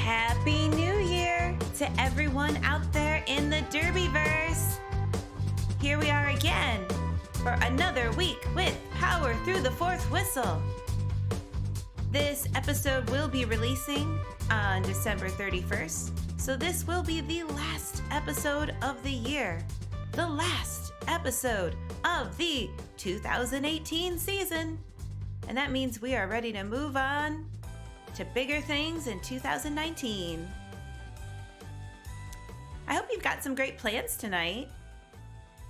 Happy New Year to everyone out there in the Derbyverse. Here we are again for another week with Power Through the Fourth Whistle. This episode will be releasing on December 31st, so this will be the last episode of the year, the last episode of the 2018 season. And that means we are ready to move on to bigger things in 2019. I hope you've got some great plans tonight.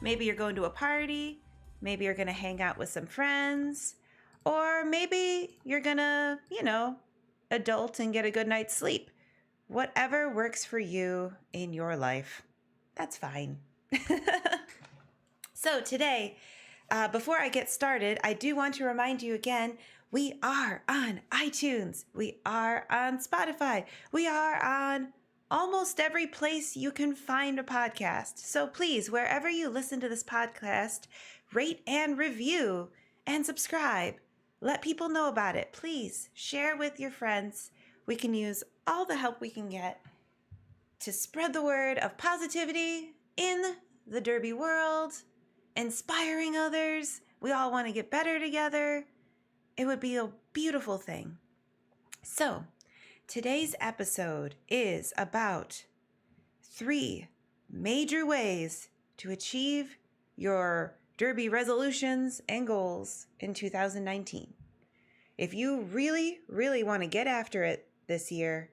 Maybe you're going to a party, maybe you're going to hang out with some friends, or maybe you're going to, adult and get a good night's sleep. Whatever works for you in your life, that's fine. So today, before I get started, I do want to remind you again, we are on iTunes, we are on Spotify, we are on almost every place you can find a podcast. So please, wherever you listen to this podcast, rate and review and subscribe. Let people know about it. Please share with your friends. We can use all the help we can get to spread the word of positivity in the Derby world, inspiring others. We all want to get better together. It would be a beautiful thing. So, today's episode is about 3 major ways to achieve your Derby resolutions and goals in 2019. If you really, really want to get after it this year,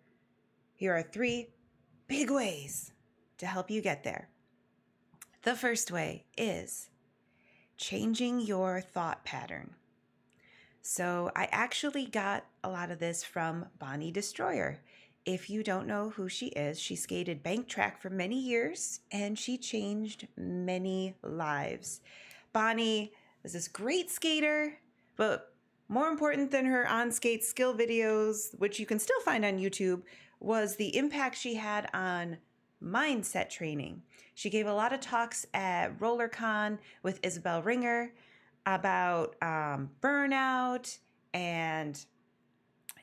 here are 3 big ways to help you get there. The first way is changing your thought pattern. So I actually got a lot of this from Bonnie Destroyer. If you don't know who she is, she skated bank track for many years and she changed many lives. Bonnie is this great skater, but more important than her on-skate skill videos, which you can still find on YouTube, was the impact she had on mindset training. She gave a lot of talks at RollerCon with Isabel Ringer about burnout and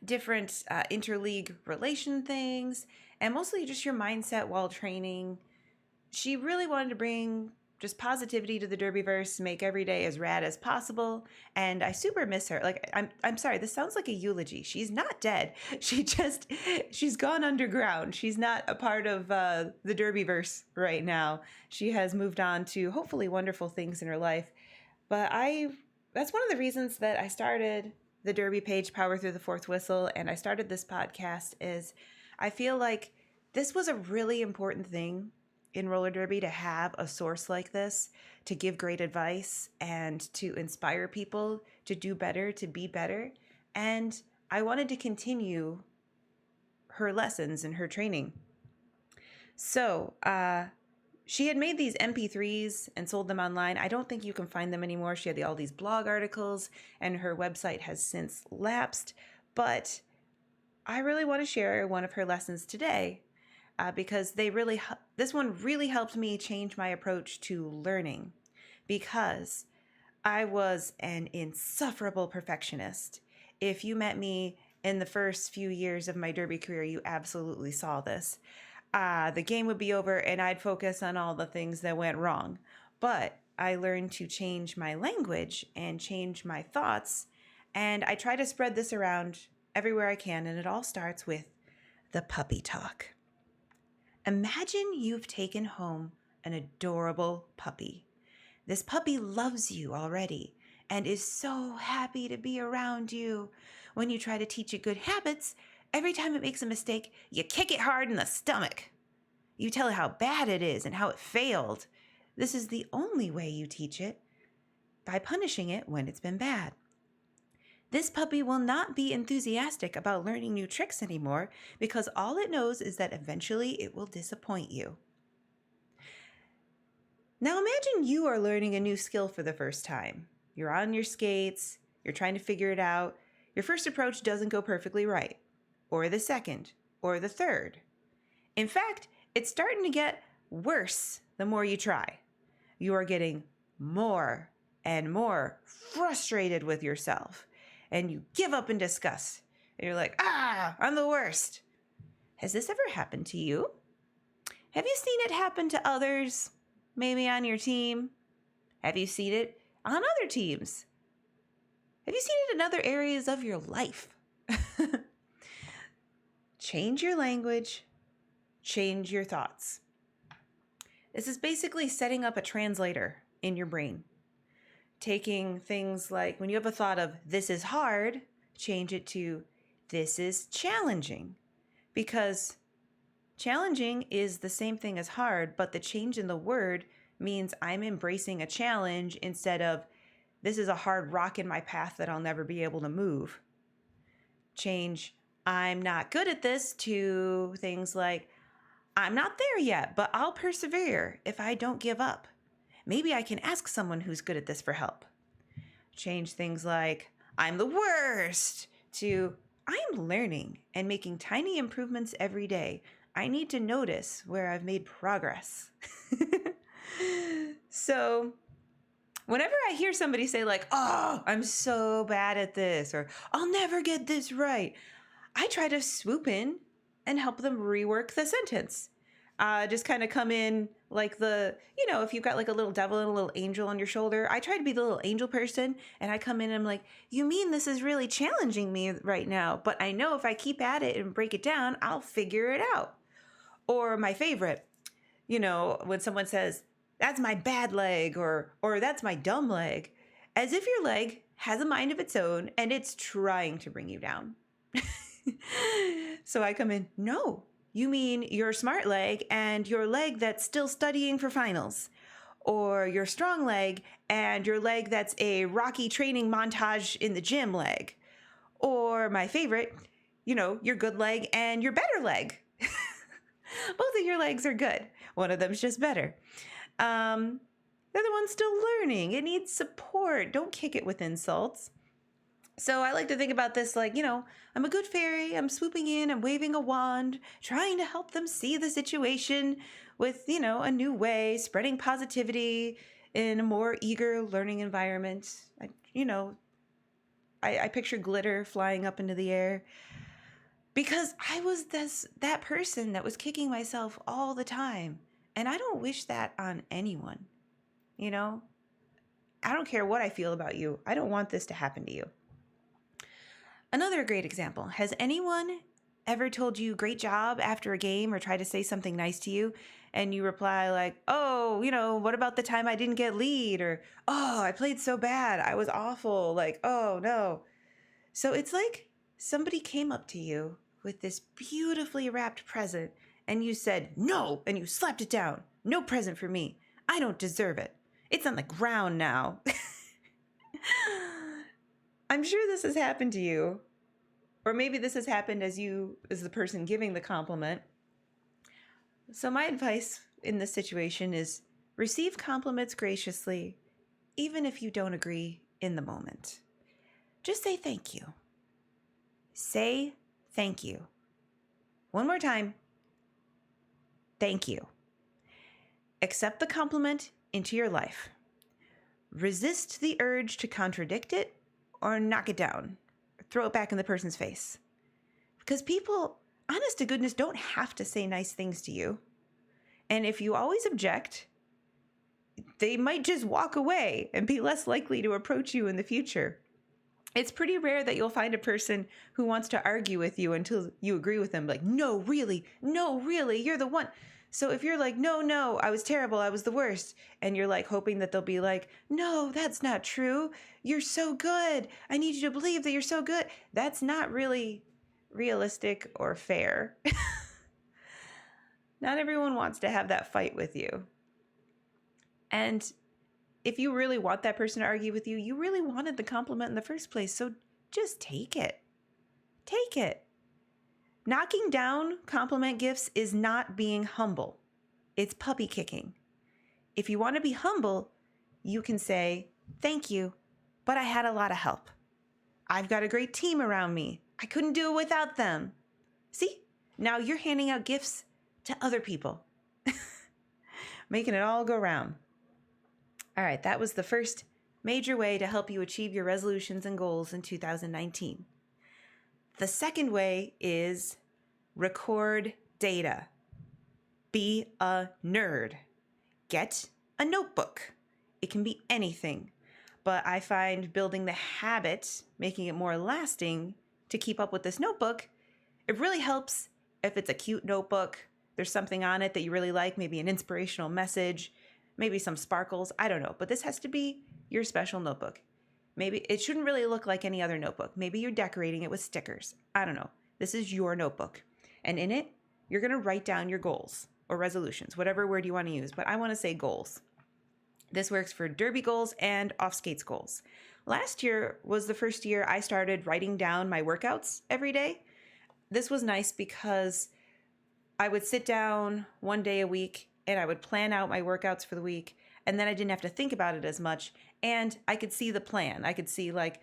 different interleague relation things, and mostly just your mindset while training. She really wanted to bring just positivity to the Derbyverse, make every day as rad as possible, and I super miss her. Like, I'm sorry, this sounds like a eulogy. She's not dead. She's gone underground. She's not a part of the Derbyverse right now. She has moved on to hopefully wonderful things in her life. But that's one of the reasons that I started the Derby page, Power Through the Fourth Whistle, and I started this podcast is I feel like this was a really important thing in roller derby, to have a source like this, to give great advice and to inspire people to do better, to be better. And I wanted to continue her lessons and her training. So she had made these MP3s and sold them online. I don't think you can find them anymore. She had all these blog articles and her website has since lapsed. But I really want to share one of her lessons today. Because this one really helped me change my approach to learning, because I was an insufferable perfectionist. If you met me in the first few years of my derby career, you absolutely saw this. The game would be over and I'd focus on all the things that went wrong. But I learned to change my language and change my thoughts, and I try to spread this around everywhere I can, and it all starts with the puppy talk. Imagine you've taken home an adorable puppy. This puppy loves you already and is so happy to be around you. When you try to teach it good habits, every time it makes a mistake, you kick it hard in the stomach. You tell it how bad it is and how it failed. This is the only way you teach it, by punishing it when it's been bad. This puppy will not be enthusiastic about learning new tricks anymore, because all it knows is that eventually it will disappoint you. Now imagine you are learning a new skill for the first time. You're on your skates, you're trying to figure it out. Your first approach doesn't go perfectly right, or the second, or the third. In fact, it's starting to get worse the more you try. You are getting more and more frustrated with yourself. And you give up in disgust. And you're like, I'm the worst. Has this ever happened to you? Have you seen it happen to others? Maybe on your team? Have you seen it on other teams? Have you seen it in other areas of your life? Change your language, change your thoughts. This is basically setting up a translator in your brain. Taking things like when you have a thought of this is hard, change it to this is challenging. Because challenging is the same thing as hard, but the change in the word means I'm embracing a challenge instead of this is a hard rock in my path that I'll never be able to move. Change I'm not good at this to things like I'm not there yet, but I'll persevere if I don't give up. Maybe I can ask someone who's good at this for help. Change things like I'm the worst to I'm learning and making tiny improvements every day. I need to notice where I've made progress. So whenever I hear somebody say like, oh, I'm so bad at this, or I'll never get this right, I try to swoop in and help them rework the sentence. Just kind of come in like if you've got like a little devil and a little angel on your shoulder, I try to be the little angel person, and I come in and I'm like, you mean this is really challenging me right now, but I know if I keep at it and break it down, I'll figure it out. Or my favorite, when someone says, that's my bad leg, or that's my dumb leg, as if your leg has a mind of its own and it's trying to bring you down. So I come in, no, you mean your smart leg and your leg that's still studying for finals, or your strong leg and your leg that's a rocky training montage in the gym leg, or my favorite, your good leg and your better leg. Both of your legs are good. One of them's just better. The other one's still learning. It needs support. Don't kick it with insults. So I like to think about this like, I'm a good fairy. I'm swooping in. I'm waving a wand, trying to help them see the situation with, a new way, spreading positivity in a more eager learning environment. I picture glitter flying up into the air. Because I was that person that was kicking myself all the time. And I don't wish that on anyone. I don't care what I feel about you. I don't want this to happen to you. Another great example. Has anyone ever told you great job after a game or tried to say something nice to you and you reply like, oh, what about the time I didn't get lead? Or, oh, I played so bad. I was awful. Like, oh, no. So it's like somebody came up to you with this beautifully wrapped present and you said, no, and you slapped it down. No present for me. I don't deserve it. It's on the ground now. I'm sure this has happened to you, or maybe this has happened as the person giving the compliment. So my advice in this situation is receive compliments graciously, even if you don't agree in the moment. Just say thank you. Say thank you. One more time. Thank you. Accept the compliment into your life. Resist the urge to contradict it or knock it down. Or throw it back in the person's face. Because people, honest to goodness, don't have to say nice things to you. And if you always object, they might just walk away and be less likely to approach you in the future. It's pretty rare that you'll find a person who wants to argue with you until you agree with them. Like, no, really, you're the one. So if you're like, no, I was terrible, I was the worst. And you're like hoping that they'll be like, no, that's not true. You're so good. I need you to believe that you're so good. That's not really realistic or fair. Not everyone wants to have that fight with you. And if you really want that person to argue with you, you really wanted the compliment in the first place. So just take it. Take it. Knocking down compliment gifts is not being humble. It's puppy kicking. If you want to be humble, you can say, thank you, but I had a lot of help. I've got a great team around me. I couldn't do it without them. See, now you're handing out gifts to other people, making it all go round. All right, that was the first major way to help you achieve your resolutions and goals in 2019. The second way is record data. Be a nerd. Get a notebook. It can be anything, but I find building the habit, making it more lasting to keep up with this notebook, it really helps if it's a cute notebook. There's something on it that you really like, maybe an inspirational message, maybe some sparkles, I don't know, but this has to be your special notebook. Maybe it shouldn't really look like any other notebook. Maybe you're decorating it with stickers. I don't know. This is your notebook. And in it, you're going to write down your goals or resolutions, whatever word you want to use, but I want to say goals. This works for derby goals and off skates goals. Last year was the first year I started writing down my workouts every day. This was nice because I would sit down one day a week and I would plan out my workouts for the week, and then I didn't have to think about it as much, and I could see the plan. I could see like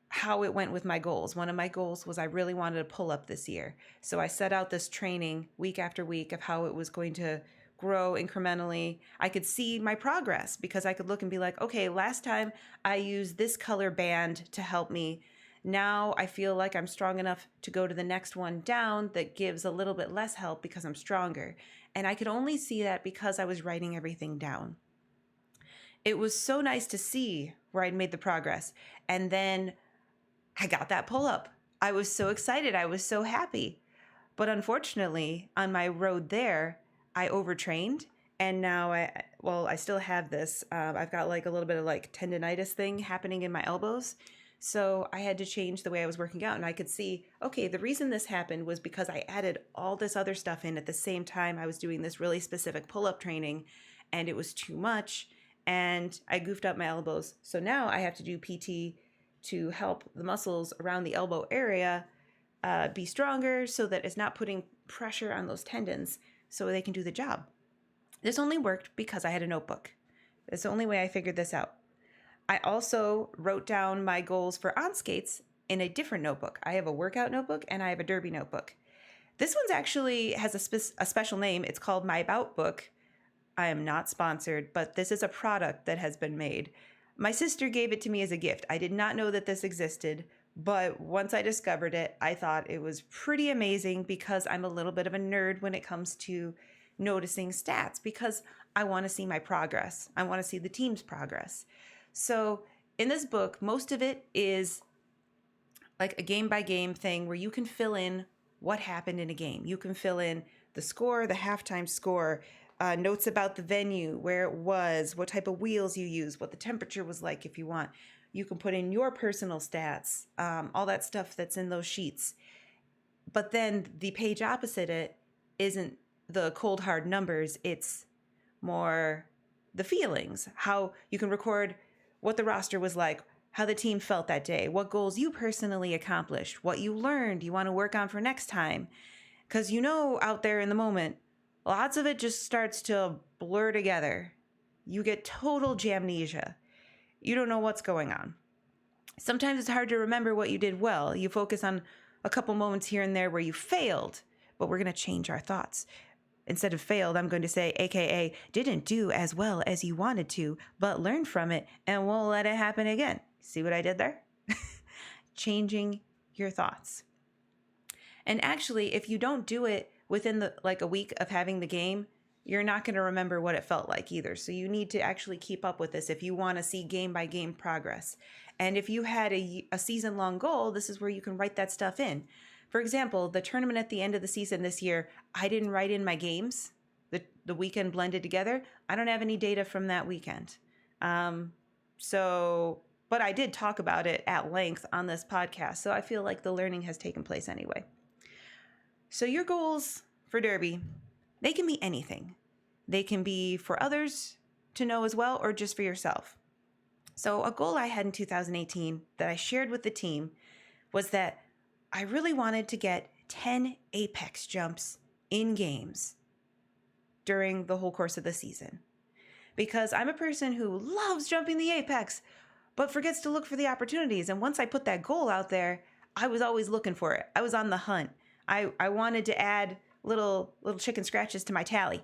how it went with my goals. One of my goals was I really wanted to pull up this year. So I set out this training week after week of how it was going to grow incrementally. I could see my progress because I could look and be like, okay, last time I used this color band to help me. Now I feel like I'm strong enough to go to the next one down that gives a little bit less help because I'm stronger. And I could only see that because I was writing everything down. It was so nice to see where I'd made the progress. And then I got that pull up. I was so excited. I was so happy. But unfortunately, on my road there, I overtrained. And now I still have this. I've got like a little bit of like tendonitis thing happening in my elbows. So I had to change the way I was working out. And I could see, okay, the reason this happened was because I added all this other stuff in at the same time I was doing this really specific pull-up training, and it was too much. And I goofed up my elbows. So now I have to do PT to help the muscles around the elbow area be stronger so that it's not putting pressure on those tendons so they can do the job. This only worked because I had a notebook. That's the only way I figured this out. I also wrote down my goals for on skates in a different notebook. I have a workout notebook and I have a derby notebook. This one's actually has a special name. It's called My About Book. I am not sponsored, but this is a product that has been made. My sister gave it to me as a gift. I did not know that this existed, but once I discovered it, I thought it was pretty amazing because I'm a little bit of a nerd when it comes to noticing stats because I want to see my progress. I want to see the team's progress. So in this book, most of it is like a game by game thing where you can fill in what happened in a game. You can fill in the score, the halftime score, notes about the venue, where it was, what type of wheels you use, what the temperature was like if you want. You can put in your personal stats, all that stuff that's in those sheets. But then the page opposite it isn't the cold hard numbers, it's more the feelings, how you can record what the roster was like, how the team felt that day, what goals you personally accomplished, what you learned you want to work on for next time. Because you know out there in the moment, lots of it just starts to blur together. You get total jamnesia. You don't know what's going on. Sometimes it's hard to remember what you did well. You focus on a couple moments here and there where you failed, but we're going to change our thoughts. Instead of failed, I'm going to say, AKA, didn't do as well as you wanted to, but learn from it and won't let it happen again. See what I did there? Changing your thoughts. And actually, if you don't do it within a week of having the game, you're not going to remember what it felt like either. So you need to actually keep up with this if you want to see game by game progress. And if you had a season long goal, this is where you can write that stuff in. For example, the tournament at the end of the season this year, I didn't write in my games, the weekend blended together. I don't have any data from that weekend. But I did talk about it at length on this podcast. So I feel like the learning has taken place anyway. So your goals for Derby, they can be anything. They can be for others to know as well, or just for yourself. So a goal I had in 2018 that I shared with the team was that I really wanted to get 10 apex jumps in games during the whole course of the season. Because I'm a person who loves jumping the apex, but forgets to look for the opportunities. And once I put that goal out there, I was always looking for it. I was on the hunt. I wanted to add little chicken scratches to my tally.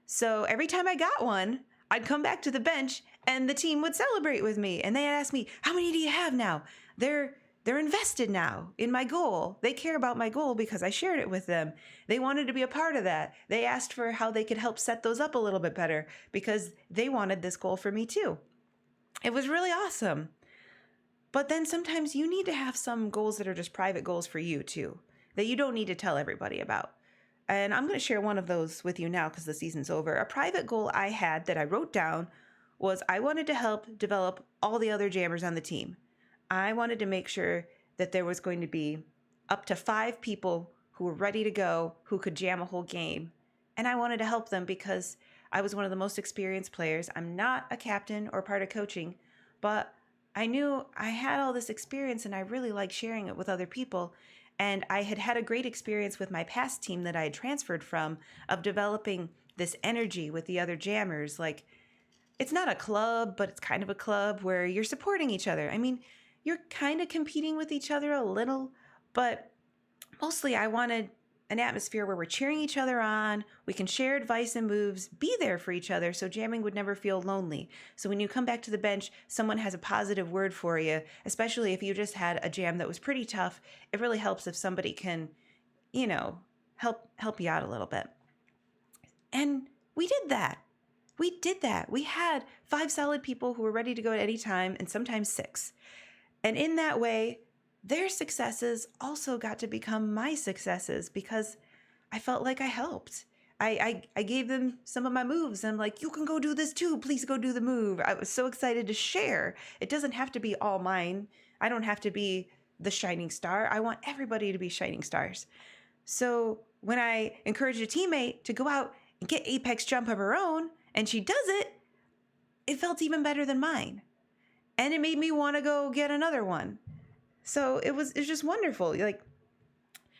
So every time I got one, I'd come back to the bench and the team would celebrate with me. And they'd ask me, how many do you have now? They're they're invested now in my goal. They care about my goal because I shared it with them. They wanted to be a part of that. They asked for how they could help set those up a little bit better because they wanted this goal for me too. It was really awesome. But then sometimes you need to have some goals that are just private goals for you too, that you don't need to tell everybody about. And I'm going to share one of those with you now because the season's over. A private goal I had that I wrote down was I wanted to help develop all the other jammers on the team. I wanted to make sure that there was going to be up to 5 people who were ready to go, who could jam a whole game. And I wanted to help them because I was one of the most experienced players. I'm not a captain or part of coaching, but I knew I had all this experience and I really liked sharing it with other people. And I had had a great experience with my past team that I had transferred from of developing this energy with the other jammers. Like, it's not a club, but it's kind of a club where you're supporting each other. I mean, you're kind of competing with each other a little, but mostly I wanted an atmosphere where we're cheering each other on, we can share advice and moves, be there for each other so jamming would never feel lonely. So when you come back to the bench, someone has a positive word for you, especially if you just had a jam that was pretty tough. It really helps if somebody can, help you out a little bit. And we did that. We had 5 solid people who were ready to go at any time, and sometimes 6. And in that way, their successes also got to become my successes because I felt like I helped. I gave them some of my moves. I'm like, you can go do this too. Please go do the move. I was so excited to share. It doesn't have to be all mine. I don't have to be the shining star. I want everybody to be shining stars. So when I encouraged a teammate to go out and get apex jump of her own, and she does it, it felt even better than mine. And it made me want to go get another one. So it was just wonderful. Like,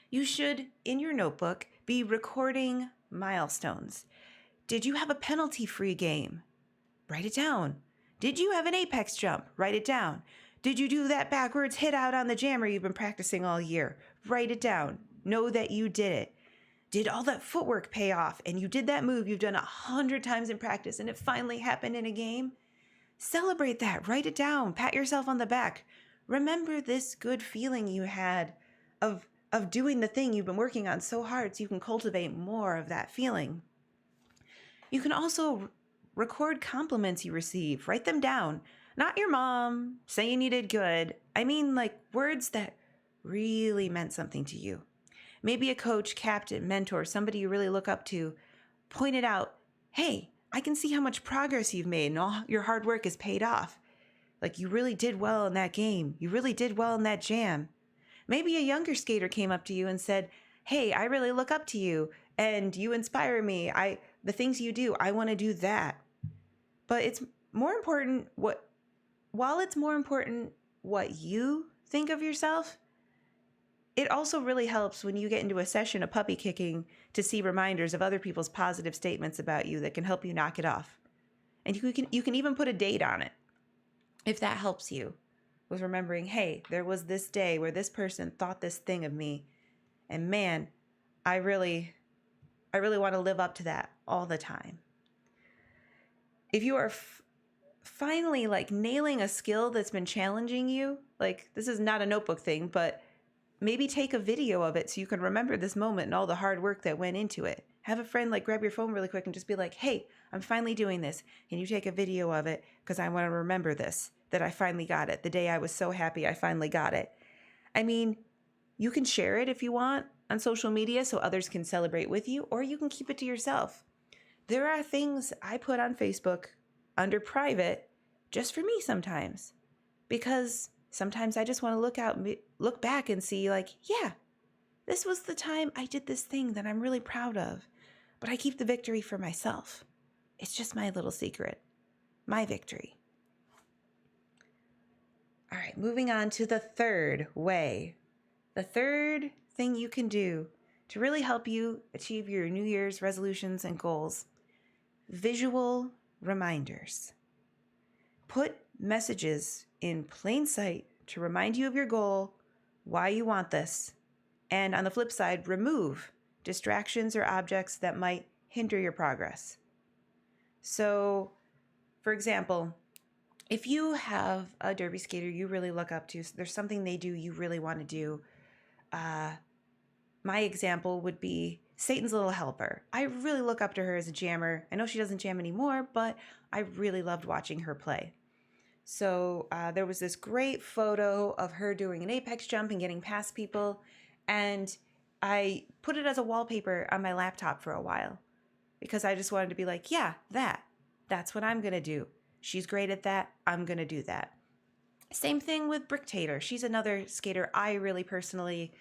you should, in your notebook, be recording milestones. Did you have a penalty-free game? Write it down. Did you have an apex jump? Write it down. Did you do that backwards hit out on the jammer you've been practicing all year? Write it down. Know that you did it. Did all that footwork pay off and you did that move you've done 100 times in practice and it finally happened in a game? Celebrate that. Write it down. Pat yourself on the back. Remember this good feeling you had of doing the thing you've been working on so hard so you can cultivate more of that feeling. You can also record compliments you receive. Write them down. Not your mom saying you did good. I mean, like, words that really meant something to you. Maybe a coach, captain, mentor, somebody you really look up to pointed out, hey, I can see how much progress you've made and all your hard work has paid off. Like, you really did well in that game. You really did well in that jam. Maybe a younger skater came up to you and said, hey, I really look up to you and you inspire me. The things you do, I want to do that. But it's more important while it's more important what you think of yourself, it also really helps when you get into a session of puppy kicking to see reminders of other people's positive statements about you that can help you knock it off. And you can even put a date on it if that helps you with remembering, hey, there was this day where this person thought this thing of me. And man, I really want to live up to that all the time. If you are finally like nailing a skill that's been challenging you, like, this is not a notebook thing, but maybe take a video of it so you can remember this moment and all the hard work that went into it. Have a friend like grab your phone really quick and just be like, hey, I'm finally doing this. Can you take a video of it? Because I want to remember this, that I finally got it. The day I was so happy I finally got it. I mean, you can share it if you want on social media so others can celebrate with you, or you can keep it to yourself. There are things I put on Facebook under private just for me sometimes, because sometimes I just want to look back and see, like, yeah, this was the time I did this thing that I'm really proud of, but I keep the victory for myself. It's just my little secret, my victory. All right, moving on to the third way. The third thing you can do to really help you achieve your New Year's resolutions and goals: visual reminders. Put messages in plain sight to remind you of your goal, why you want this, and on the flip side, remove distractions or objects that might hinder your progress. So, for example, If you have a derby skater you really look up to, there's something they do you really want to do. Uh, my example would be Satan's Little Helper. I really look up to her as a jammer. I know she doesn't jam anymore, but I really loved watching her play. So there was this great photo of her doing an apex jump and getting past people. And I put it as a wallpaper on my laptop for a while because I just wanted to be like, yeah, that's what I'm going to do. She's great at that. I'm going to do that. Same thing with Bricktator. She's another skater I really personally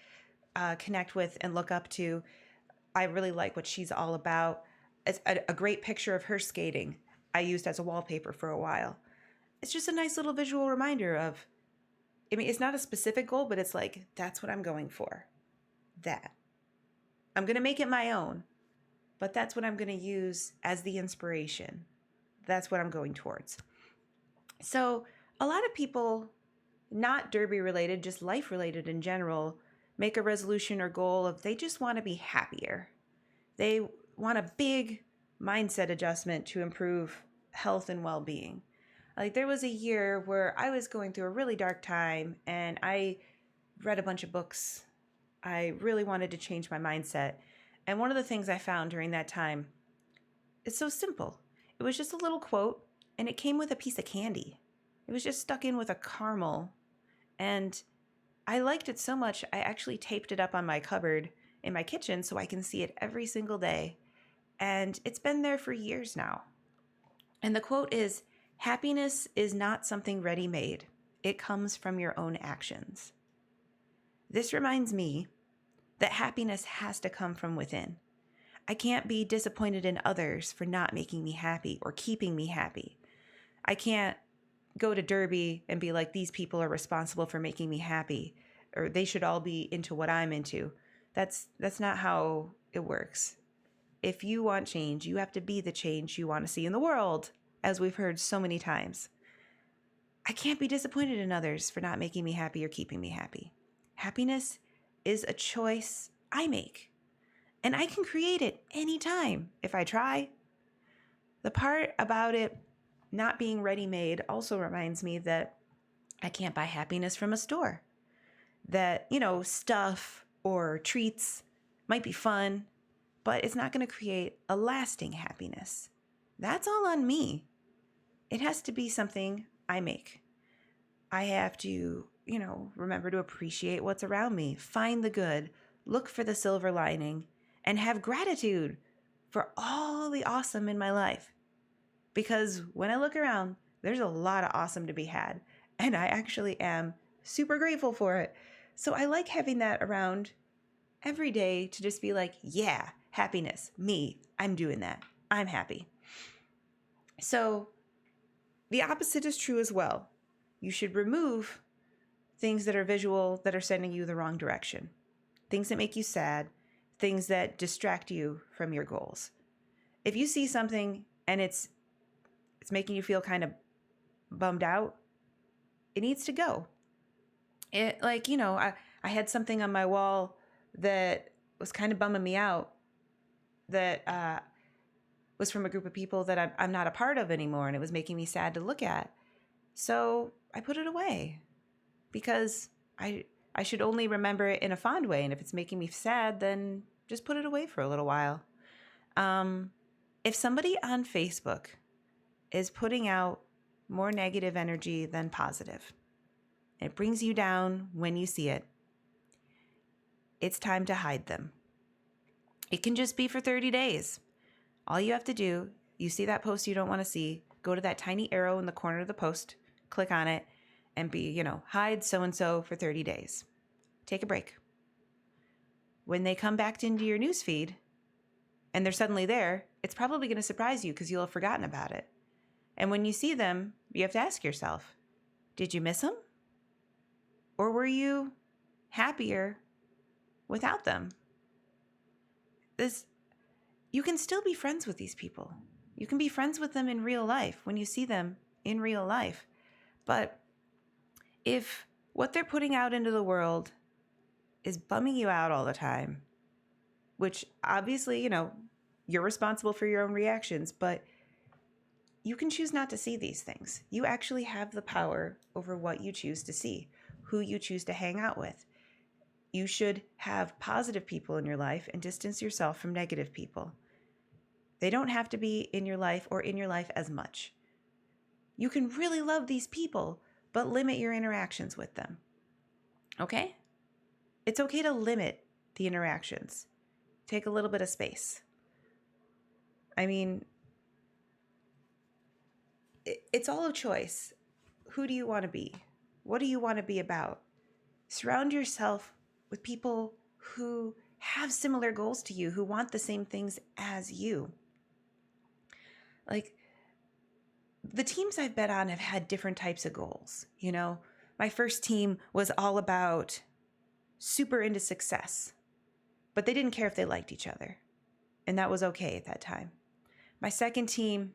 connect with and look up to. I really like what she's all about. It's a great picture of her skating I used as a wallpaper for a while. It's just a nice little visual reminder of, I mean, it's not a specific goal, but it's like, that's what I'm going for. That. I'm going to make it my own, but that's what I'm going to use as the inspiration. That's what I'm going towards. So a lot of people, not derby related, just life related in general, make a resolution or goal of they just want to be happier. They want a big mindset adjustment to improve health and well-being. Like there was a year where I was going through a really dark time and I read a bunch of books. I really wanted to change my mindset. And one of the things I found during that time, it's so simple. It was just a little quote and it came with a piece of candy. It was just stuck in with a caramel. And I liked it so much, I actually taped it up on my cupboard in my kitchen so I can see it every single day. And it's been there for years now. And the quote is, "Happiness is not something ready-made. It comes from your own actions." This reminds me that happiness has to come from within. I can't be disappointed in others for not making me happy or keeping me happy. I can't go to Derby and be like, these people are responsible for making me happy, or they should all be into what I'm into. That's not how it works. If you want change, you have to be the change you want to see in the world, as we've heard so many times. I can't be disappointed in others for not making me happy or keeping me happy. Happiness is a choice I make, and I can create it anytime if I try. The part about it not being ready-made also reminds me that I can't buy happiness from a store. That, stuff or treats might be fun, but it's not going to create a lasting happiness. That's all on me. It has to be something I make. I have to, remember to appreciate what's around me, find the good, look for the silver lining, and have gratitude for all the awesome in my life. Because when I look around, there's a lot of awesome to be had, and I actually am super grateful for it. So I like having that around every day to just be like, yeah, happiness, me, I'm doing that. I'm happy. So the opposite is true as well. You should remove things that are visual that are sending you the wrong direction. Things that make you sad, things that distract you from your goals. If you see something and it's making you feel kind of bummed out, it needs to go. I had something on my wall that was kind of bumming me out that was from a group of people that I'm not a part of anymore, and it was making me sad to look at. So I put it away because I should only remember it in a fond way, and if it's making me sad, then just put it away for a little while. If somebody on Facebook is putting out more negative energy than positive, it brings you down when you see it, it's time to hide them. It can just be for 30 days. All you have to do, you see that post you don't want to see, go to that tiny arrow in the corner of the post, click on it, and be, hide so-and-so for 30 days. Take a break. When they come back into your newsfeed and they're suddenly there, it's probably going to surprise you because you'll have forgotten about it. And when you see them, you have to ask yourself, did you miss them? Or were you happier without them? You can still be friends with these people. You can be friends with them in real life when you see them in real life. But if what they're putting out into the world is bumming you out all the time, which obviously, you're responsible for your own reactions, but you can choose not to see these things. You actually have the power over what you choose to see, who you choose to hang out with. You should have positive people in your life and distance yourself from negative people. They don't have to be in your life or in your life as much. You can really love these people, but limit your interactions with them. Okay? It's okay to limit the interactions. Take a little bit of space. I mean, it's all a choice. Who do you want to be? What do you want to be about? Surround yourself with people who have similar goals to you, who want the same things as you. Like, the teams I've been on have had different types of goals. You know, my first team was all about super into success, but they didn't care if they liked each other. And that was okay at that time. My second team,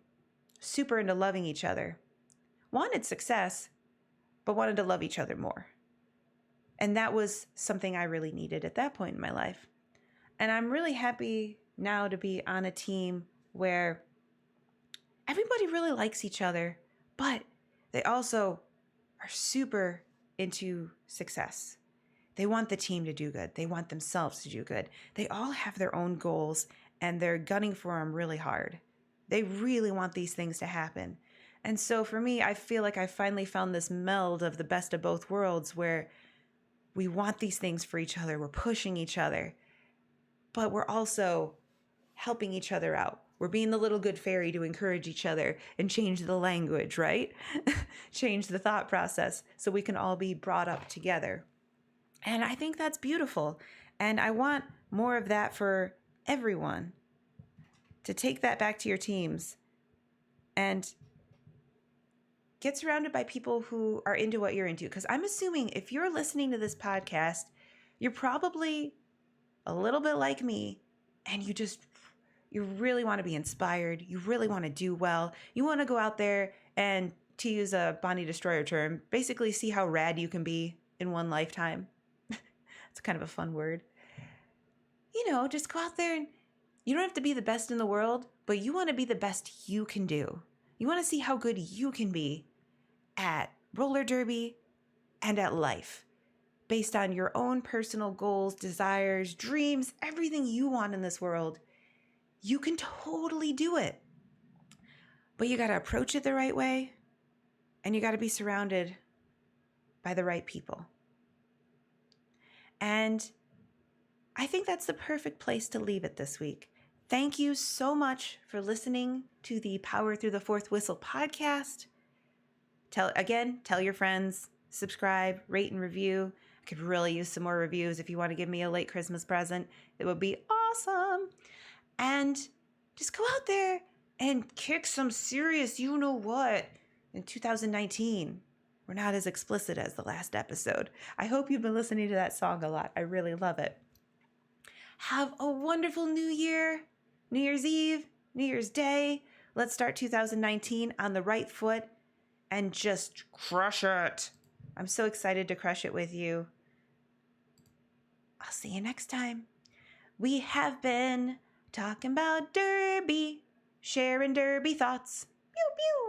super into loving each other, wanted success, but wanted to love each other more. And that was something I really needed at that point in my life. And I'm really happy now to be on a team where everybody really likes each other, but they also are super into success. They want the team to do good. They want themselves to do good. They all have their own goals and they're gunning for them really hard. They really want these things to happen. And so for me, I feel like I finally found this meld of the best of both worlds where we want these things for each other. We're pushing each other, but we're also helping each other out. We're being the little good fairy to encourage each other and change the language, right? Change the thought process so we can all be brought up together. And I think that's beautiful. And I want more of that for everyone, to take that back to your teams and get surrounded by people who are into what you're into. Because I'm assuming if you're listening to this podcast, you're probably a little bit like me and you really want to be inspired. You really want to do well. You want to go out there and, to use a Bonnie Destroyer term, basically see how rad you can be in one lifetime. It's kind of a fun word. You know, just go out there and you don't have to be the best in the world, but you want to be the best you can do. You want to see how good you can be at roller derby and at life, based on your own personal goals, desires, dreams, everything you want in this world. You can totally do it. But you got to approach it the right way, and you got to be surrounded by the right people. And I think that's the perfect place to leave it this week. Thank you so much for listening to the Power Through the Fourth Whistle podcast. Tell your friends, subscribe, rate, and review. I could really use some more reviews if you want to give me a late Christmas present. It would be awesome. And just go out there and kick some serious you-know-what in 2019. We're not as explicit as the last episode. I hope you've been listening to that song a lot. I really love it. Have a wonderful New Year, New Year's Eve, New Year's Day. Let's start 2019 on the right foot and just crush it. I'm so excited to crush it with you. I'll see you next time. We have been talking about derby, sharing derby thoughts. Pew, pew.